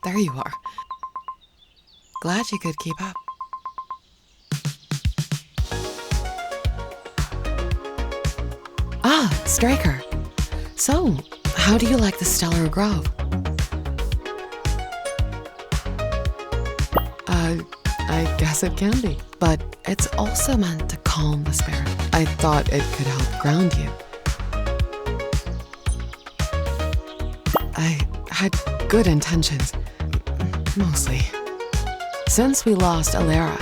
there you are. Glad you could keep up. Ah, Straker. So, how do you like the Stellar Grove? I guess it can be, but it's also meant to calm the spirit. I thought it could help ground you. I had good intentions, mostly. Since we lost Alara,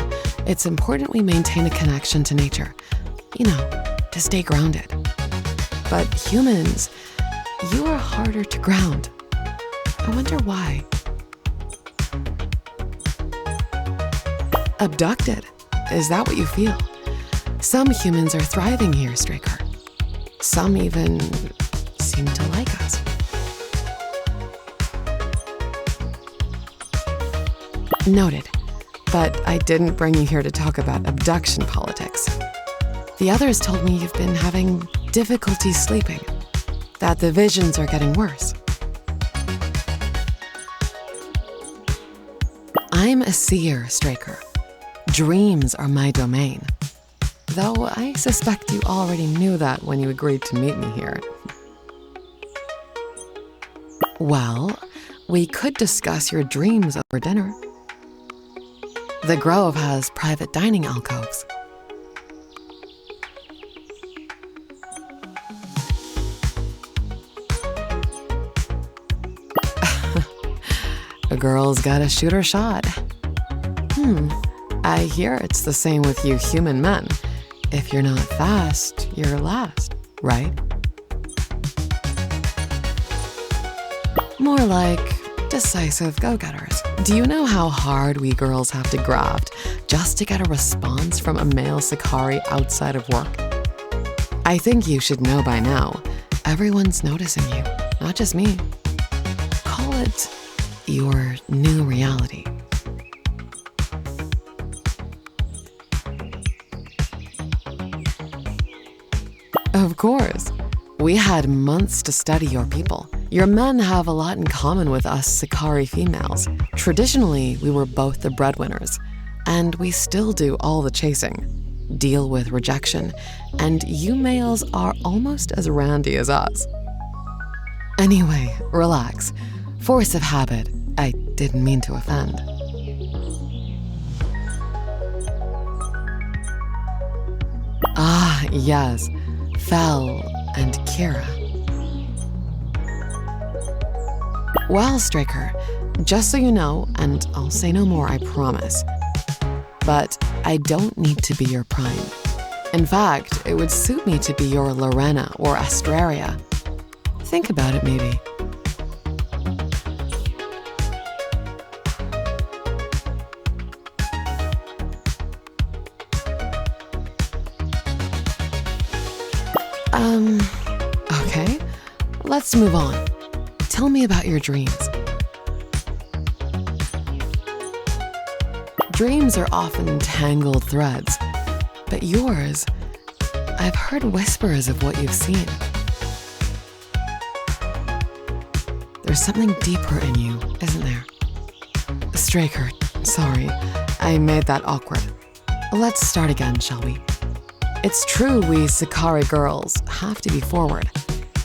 it's important we maintain a connection to nature, to stay grounded. But humans, you are harder to ground. I wonder why. Abducted? Is that what you feel? Some humans are thriving here, Straker. Some even seem to like us. Noted. But I didn't bring you here to talk about abduction politics. The others told me you've been having difficulty sleeping, that the visions are getting worse. I'm a seer, Straker. Dreams are my domain. Though I suspect you already knew that when you agreed to meet me here. Well, we could discuss your dreams over dinner. The Grove has private dining alcoves. A girl's gotta shoot her shot. I hear it's the same with you human men. If you're not fast, you're last, right? More like decisive go-getters. Do you know how hard we girls have to graft just to get a response from a male Sakari outside of work? I think you should know by now. Everyone's noticing you, not just me. Call it your new reality. Of course. We had months to study your people. Your men have a lot in common with us Sakari females. Traditionally, we were both the breadwinners, and we still do all the chasing, deal with rejection, and you males are almost as randy as us. Anyway, relax. Force of habit. I didn't mean to offend. Ah, yes. Fel and Kira. Well, Straker, just so you know, and I'll say no more, I promise, but I don't need to be your prime. In fact, it would suit me to be your Lorena or Astraria. Think about it, maybe. Okay, let's move on. Tell me about your dreams. Dreams are often tangled threads, but yours, I've heard whispers of what you've seen. There's something deeper in you, isn't there? Straker, sorry, I made that awkward. Let's start again, shall we? It's true we Sakari girls have to be forward.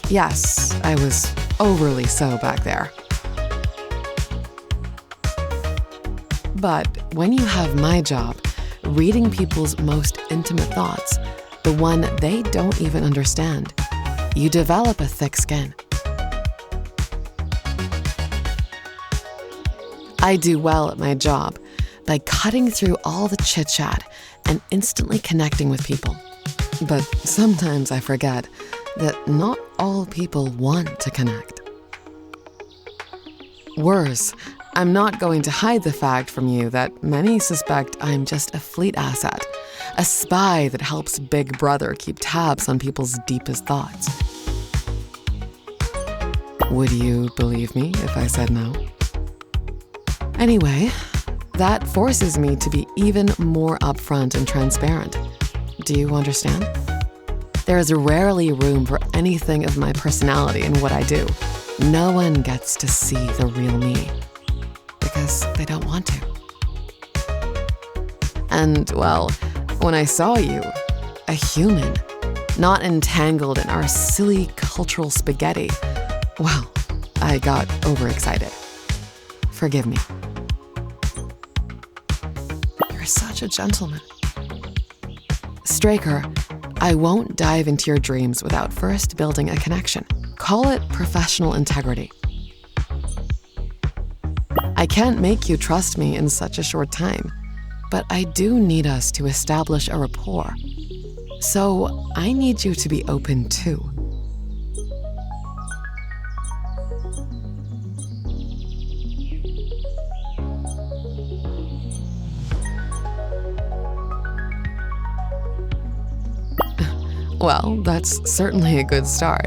Yes, I was overly so back there. But when you have my job, reading people's most intimate thoughts, the one they don't even understand, you develop a thick skin. I do well at my job by cutting through all the chit-chat and instantly connecting with people. But sometimes I forget that not all people want to connect. Worse, I'm not going to hide the fact from you that many suspect I'm just a fleet asset, a spy that helps Big Brother keep tabs on people's deepest thoughts. Would you believe me if I said no? Anyway, that forces me to be even more upfront and transparent. Do you understand? There is rarely room for anything of my personality in what I do. No one gets to see the real me. because they don't want to. And, well, when I saw you, a human, not entangled in our silly cultural spaghetti, well, I got overexcited. Forgive me. You're such a gentleman. Straker, I won't dive into your dreams without first building a connection. Call it professional integrity. I can't make you trust me in such a short time, but I do need us to establish a rapport. So I need you to be open too. Well, that's certainly a good start.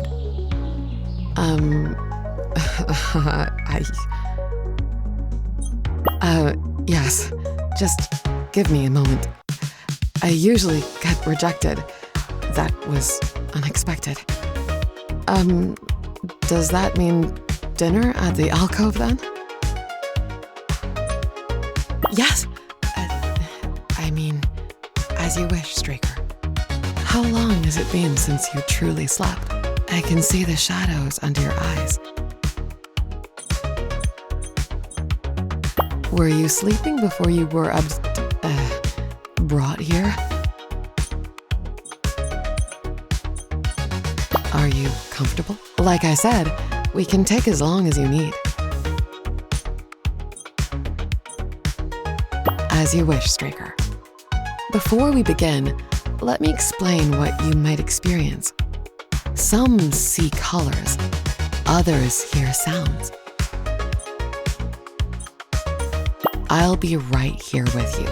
Yes, just give me a moment. I usually get rejected. That was unexpected. Does that mean dinner at the alcove then? Yes. I mean, as you wish, Straker. How long has it been since you truly slept? I can see the shadows under your eyes. Were you sleeping before you were brought here? Are you comfortable? Like I said, we can take as long as you need. As you wish, Straker. Before we begin, let me explain what you might experience. Some see colors, others hear sounds. I'll be right here with you.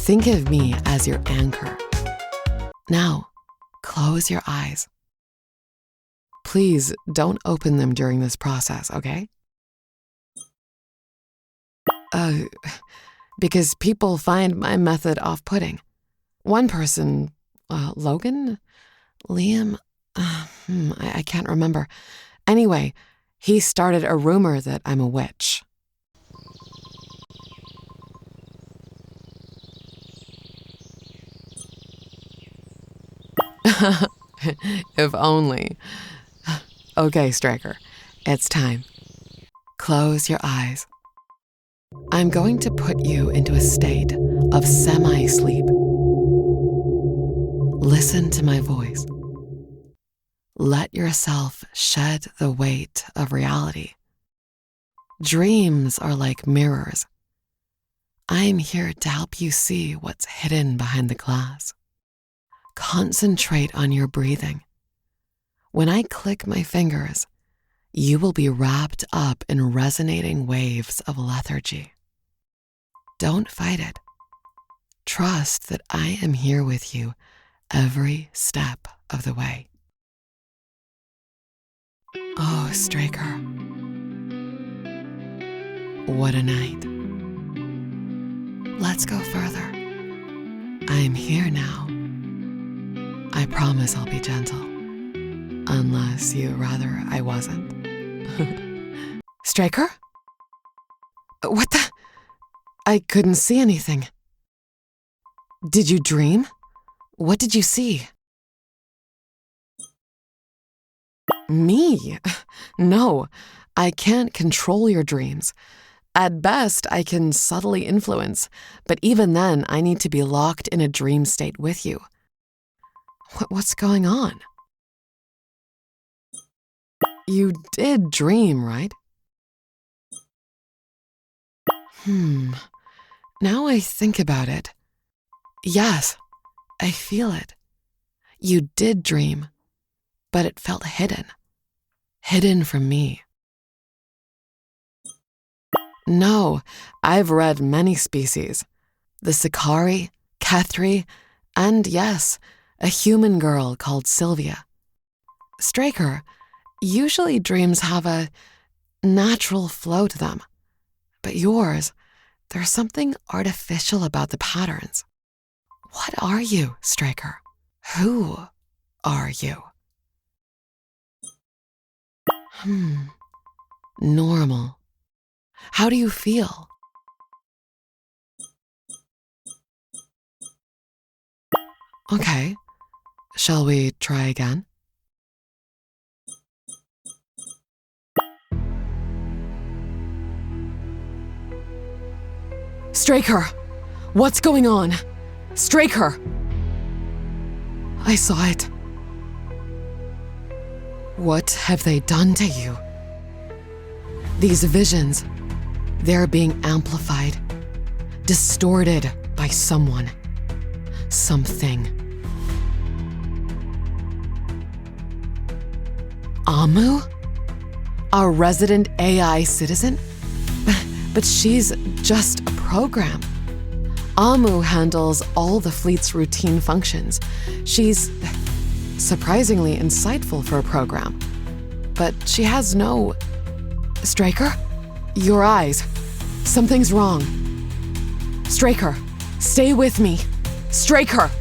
Think of me as your anchor. Now, close your eyes. Please don't open them during this process, okay? Because people find my method off-putting. One person, Logan? Liam? I can't remember. Anyway, he started a rumor that I'm a witch. If only. Okay, Straker, it's time. Close your eyes. I'm going to put you into a state of semi-sleep. Listen to my voice. Let yourself shed the weight of reality. Dreams are like mirrors. I'm here to help you see what's hidden behind the glass. Concentrate on your breathing. When I click my fingers, you will be wrapped up in resonating waves of lethargy. Don't fight it. Trust that I am here with you every step of the way. Oh, Straker. What a night. Let's go further. I'm here now. I promise I'll be gentle. Unless you rather I wasn't. Straker? What the? I couldn't see anything. Did you dream? What did you see? Me? No, I can't control your dreams. At best, I can subtly influence, but even then, I need to be locked in a dream state with you. What's going on? You did dream, right? Now I think about it. Yes, I feel it. You did dream, but it felt hidden. Hidden from me. No, I've read many species. The Sakari, Kethri, and yes, a human girl called Sylvia. Straker, usually dreams have a natural flow to them. But yours, there's something artificial about the patterns. What are you, Straker? Who are you? Normal. How do you feel? Okay, shall we try again? Straker! What's going on? Straker! I saw it. What have they done to you? These visions, they're being amplified, distorted by someone, something. Amu? Our resident AI citizen? But she's just a program. Amu handles all the fleet's routine functions. She's surprisingly insightful for a program. But she has no... Straker? Your eyes. Something's wrong. Straker, stay with me. Straker!